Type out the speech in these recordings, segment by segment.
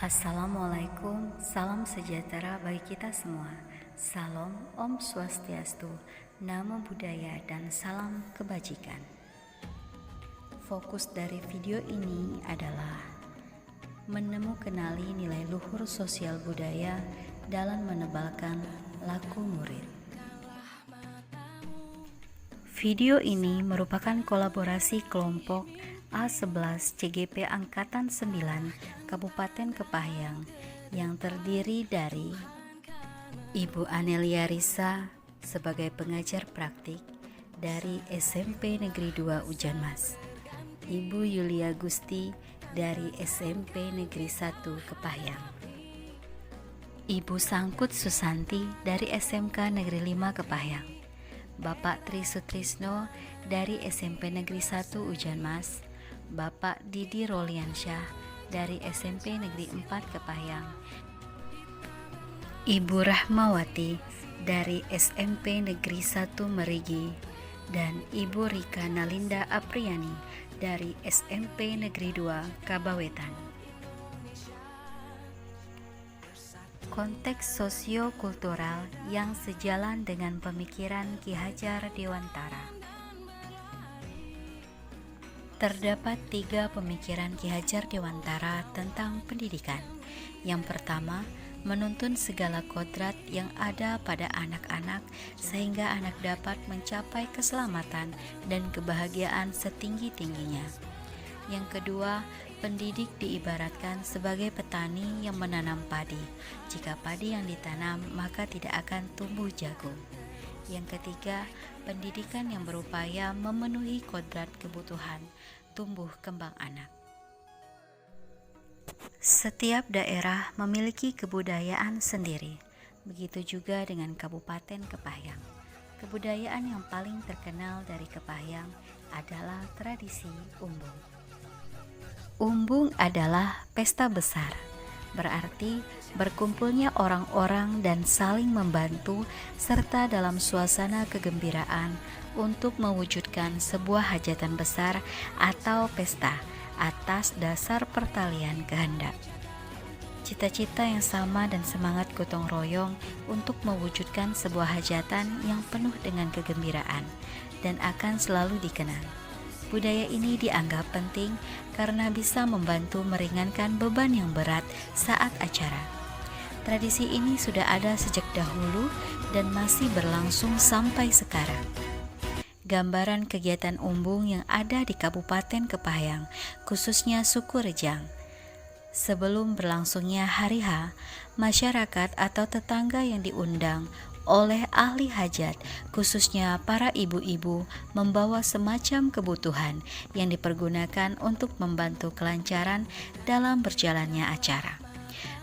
Assalamualaikum, salam sejahtera bagi kita semua. Salam Om Swastiastu, Namo Buddhaya, dan salam kebajikan. Fokus dari video ini adalah kenali nilai luhur sosial budaya dalam menebalkan laku murid. Video ini merupakan kolaborasi kelompok A11 CGP Angkatan 9 Kabupaten Kepahyang yang terdiri dari Ibu Anelia Risa sebagai pengajar praktik dari SMP Negeri 2 Ujanmas, Ibu Yulia Gusti dari SMP Negeri 1 Kepahyang, Ibu Sangkut Susanti dari SMK Negeri 5 Kepahyang, Bapak Tri Sutrisno dari SMP Negeri 1 Ujanmas, Bapak Didi Roliansyah dari SMP Negeri 4 Kepahyang, Ibu Rahmawati dari SMP Negeri 1 Merigi, dan Ibu Rika Nalinda Apriani dari SMP Negeri 2 Kabawetan. Konteks sosio-kultural yang sejalan dengan pemikiran Ki Hajar Dewantara. Terdapat 3 pemikiran Ki Hajar Dewantara tentang pendidikan. Yang pertama, menuntun segala kodrat yang ada pada anak-anak sehingga anak dapat mencapai keselamatan dan kebahagiaan setinggi-tingginya. Yang kedua, pendidik diibaratkan sebagai petani yang menanam padi. Jika padi yang ditanam, maka tidak akan tumbuh jagung. Yang ketiga, pendidikan yang berupaya memenuhi kodrat kebutuhan tumbuh kembang anak. Setiap daerah memiliki kebudayaan sendiri. Begitu juga dengan Kabupaten Kepahyang. Kebudayaan yang paling terkenal dari Kepahyang adalah tradisi umbung. Umbung adalah pesta besar, berarti berkumpulnya orang-orang dan saling membantu serta dalam suasana kegembiraan untuk mewujudkan sebuah hajatan besar atau pesta atas dasar pertalian kehendak. Cita-cita yang sama dan semangat gotong royong untuk mewujudkan sebuah hajatan yang penuh dengan kegembiraan dan akan selalu dikenang. Budaya ini dianggap penting karena bisa membantu meringankan beban yang berat saat acara. Tradisi ini sudah ada sejak dahulu dan masih berlangsung sampai sekarang. Gambaran kegiatan umbung yang ada di Kabupaten Kepahyang, khususnya suku Rejang. Sebelum berlangsungnya hari H, masyarakat atau tetangga yang diundang oleh ahli hajat, khususnya para ibu-ibu, membawa semacam kebutuhan yang dipergunakan untuk membantu kelancaran dalam berjalannya acara.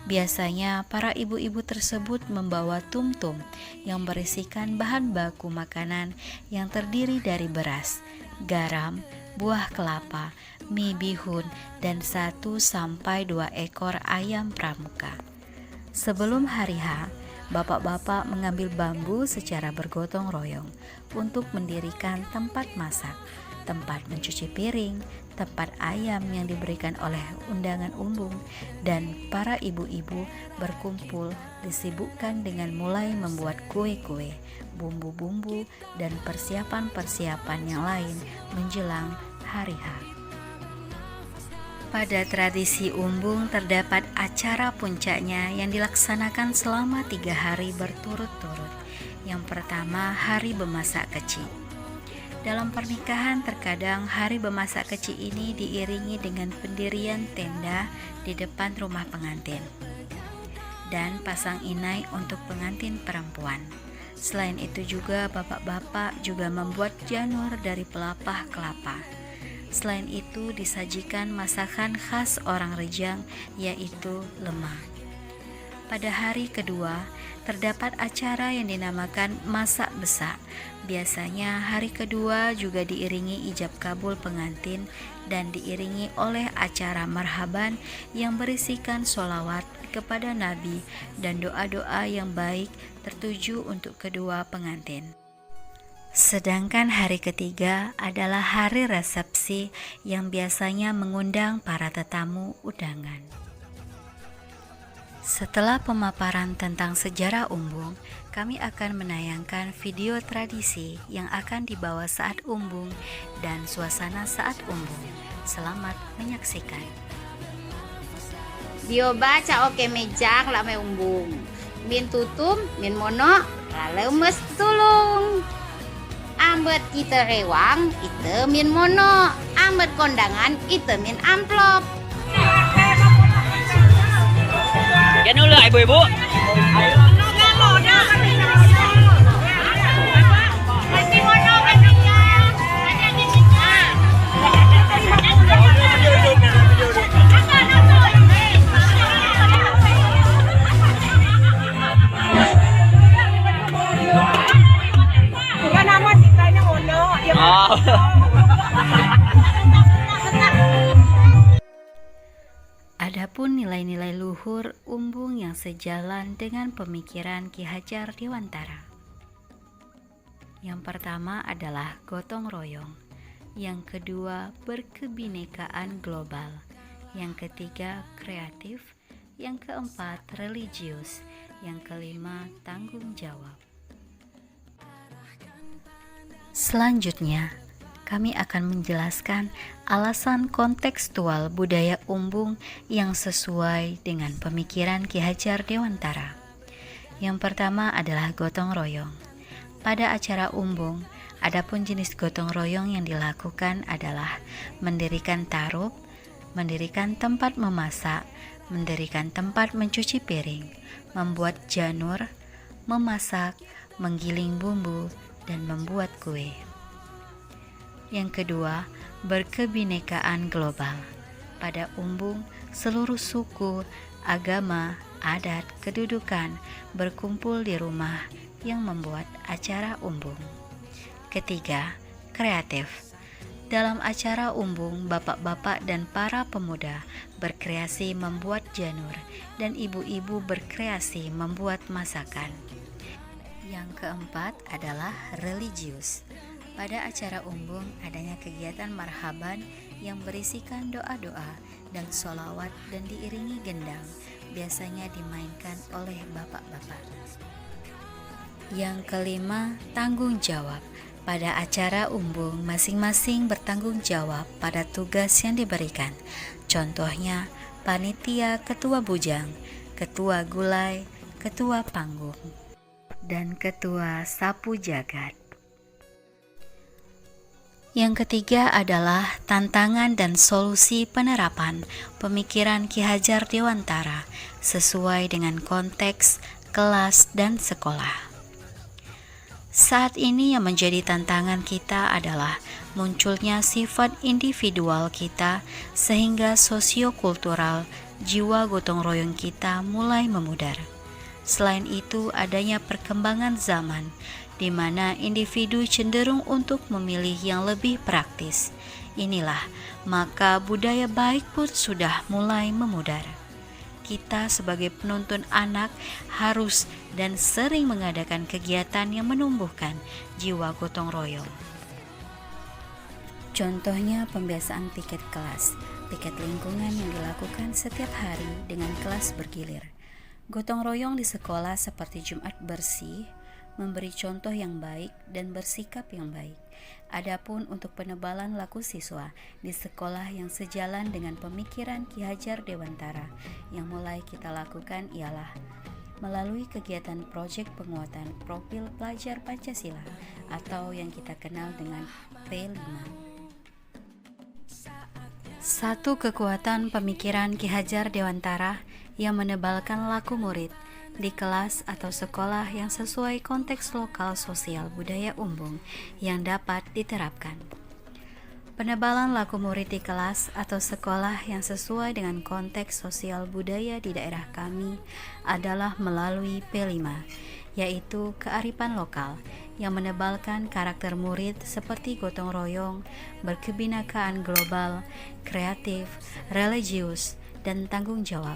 Biasanya para ibu-ibu tersebut membawa tum-tum yang berisikan bahan baku makanan yang terdiri dari beras, garam, buah kelapa, mie bihun, dan 1 sampai 2 ekor ayam pramuka. Sebelum hari H, bapak-bapak mengambil bambu secara bergotong royong untuk mendirikan tempat masak, tempat mencuci piring, tempat ayam yang diberikan oleh undangan umbung, dan para ibu-ibu berkumpul disibukkan dengan mulai membuat kue-kue, bumbu-bumbu, dan persiapan-persiapan yang lain menjelang hari H. Pada tradisi umbung terdapat acara puncaknya yang dilaksanakan selama 3 hari berturut-turut. Yang pertama, hari bemasak keci. Dalam pernikahan terkadang hari bemasak keci ini diiringi dengan pendirian tenda di depan rumah pengantin dan pasang inai untuk pengantin perempuan. Selain itu juga bapak-bapak juga membuat janur dari pelepah kelapa. Selain itu disajikan masakan khas orang Rejang, yaitu lemang. Pada hari kedua, terdapat acara yang dinamakan masak besak. Biasanya hari kedua juga diiringi ijab kabul pengantin dan diiringi oleh acara marhaban yang berisikan sholawat kepada Nabi dan doa-doa yang baik tertuju untuk kedua pengantin. Sedangkan hari ketiga adalah hari resepsi yang biasanya mengundang para tetamu undangan. Setelah pemaparan tentang sejarah Umbung, kami akan menayangkan video tradisi yang akan dibawa saat Umbung dan suasana saat Umbung. Selamat menyaksikan. Bio baca oke mejak lame umbung. Min tutum, min mono, lalu mes tulung. Ambet kita rewang, itu min mono. Ambet kondangan, itu min amplop. Yan dulu ibu-ibu. Adapun nilai-nilai luhur Umbung yang sejalan dengan pemikiran Ki Hajar Dewantara. Yang pertama adalah gotong royong, yang kedua berkebinekaan global, yang ketiga kreatif, yang keempat religius, yang kelima tanggung jawab. Selanjutnya, kami akan menjelaskan alasan kontekstual budaya Umbung yang sesuai dengan pemikiran Ki Hajar Dewantara. Yang pertama adalah gotong royong. Pada acara Umbung, adapun jenis gotong royong yang dilakukan adalah mendirikan tarup, mendirikan tempat memasak, mendirikan tempat mencuci piring, membuat janur, memasak, menggiling bumbu, dan membuat kue. Yang kedua, berkebinekaan global. Pada Umbung, seluruh suku, agama, adat, kedudukan berkumpul di rumah yang membuat acara Umbung. Ketiga, kreatif. Dalam acara Umbung, bapak-bapak dan para pemuda berkreasi membuat janur dan ibu-ibu berkreasi membuat masakan. Yang keempat adalah religius. Pada acara Umbung adanya kegiatan marhaban yang berisikan doa-doa dan sholawat dan diiringi gendang, biasanya dimainkan oleh bapak-bapak. Yang kelima, tanggung jawab. Pada acara Umbung masing-masing bertanggung jawab pada tugas yang diberikan. Contohnya, panitia ketua bujang, ketua gulai, ketua panggung, dan ketua sapu jagat. Yang ketiga adalah tantangan dan solusi penerapan pemikiran Ki Hajar Dewantara sesuai dengan konteks, kelas, dan sekolah. Saat ini yang menjadi tantangan kita adalah munculnya sifat individual kita sehingga sosiokultural jiwa gotong royong kita mulai memudar. Selain itu, adanya perkembangan zaman di mana individu cenderung untuk memilih yang lebih praktis. Inilah, maka budaya baik pun sudah mulai memudar. Kita sebagai penuntun anak harus dan sering mengadakan kegiatan yang menumbuhkan jiwa gotong royong. Contohnya pembiasaan piket kelas, piket lingkungan yang dilakukan setiap hari dengan kelas bergilir. Gotong royong di sekolah seperti Jumat bersih, memberi contoh yang baik dan bersikap yang baik. Adapun untuk penebalan laku siswa di sekolah yang sejalan dengan pemikiran Ki Hajar Dewantara yang mulai kita lakukan ialah melalui kegiatan proyek penguatan profil pelajar Pancasila atau yang kita kenal dengan P5. Satu kekuatan pemikiran Ki Hajar Dewantara yang menebalkan laku murid di kelas atau sekolah yang sesuai konteks lokal sosial budaya Umbung yang dapat diterapkan. Penebalan laku murid di kelas atau sekolah yang sesuai dengan konteks sosial budaya di daerah kami adalah melalui P5, yaitu kearifan lokal yang menebalkan karakter murid seperti gotong royong, berkebinekaan global, kreatif, religius, dan tanggung jawab.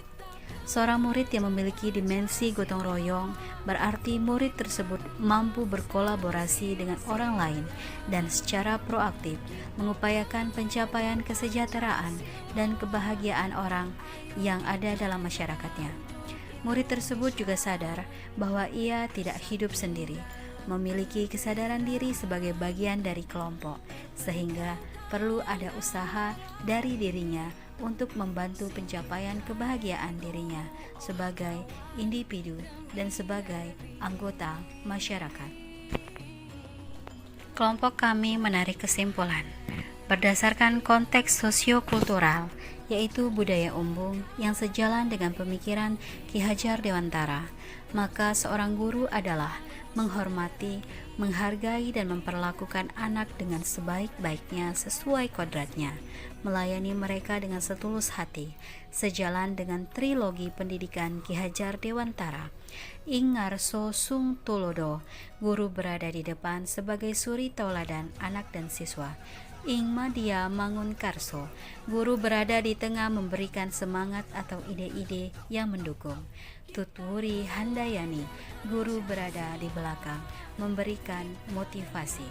Seorang murid yang memiliki dimensi gotong royong berarti murid tersebut mampu berkolaborasi dengan orang lain dan secara proaktif mengupayakan pencapaian kesejahteraan dan kebahagiaan orang yang ada dalam masyarakatnya. Murid tersebut juga sadar bahwa ia tidak hidup sendiri, memiliki kesadaran diri sebagai bagian dari kelompok, sehingga perlu ada usaha dari dirinya untuk membantu pencapaian kebahagiaan dirinya sebagai individu dan sebagai anggota masyarakat. Kelompok kami menarik kesimpulan berdasarkan konteks sosiokultural, yaitu budaya Umbung yang sejalan dengan pemikiran Ki Hajar Dewantara, maka seorang guru adalah menghormati, menghargai dan memperlakukan anak dengan sebaik-baiknya sesuai kodratnya, melayani mereka dengan setulus hati, sejalan dengan trilogi pendidikan Ki Hajar Dewantara. Ing ngarso sung tulodo, guru berada di depan sebagai suri tauladan anak dan siswa. Ing madya mangun karso, guru berada di tengah memberikan semangat atau ide-ide yang mendukung. Tuturi handayani, guru berada di belakang memberikan motivasi.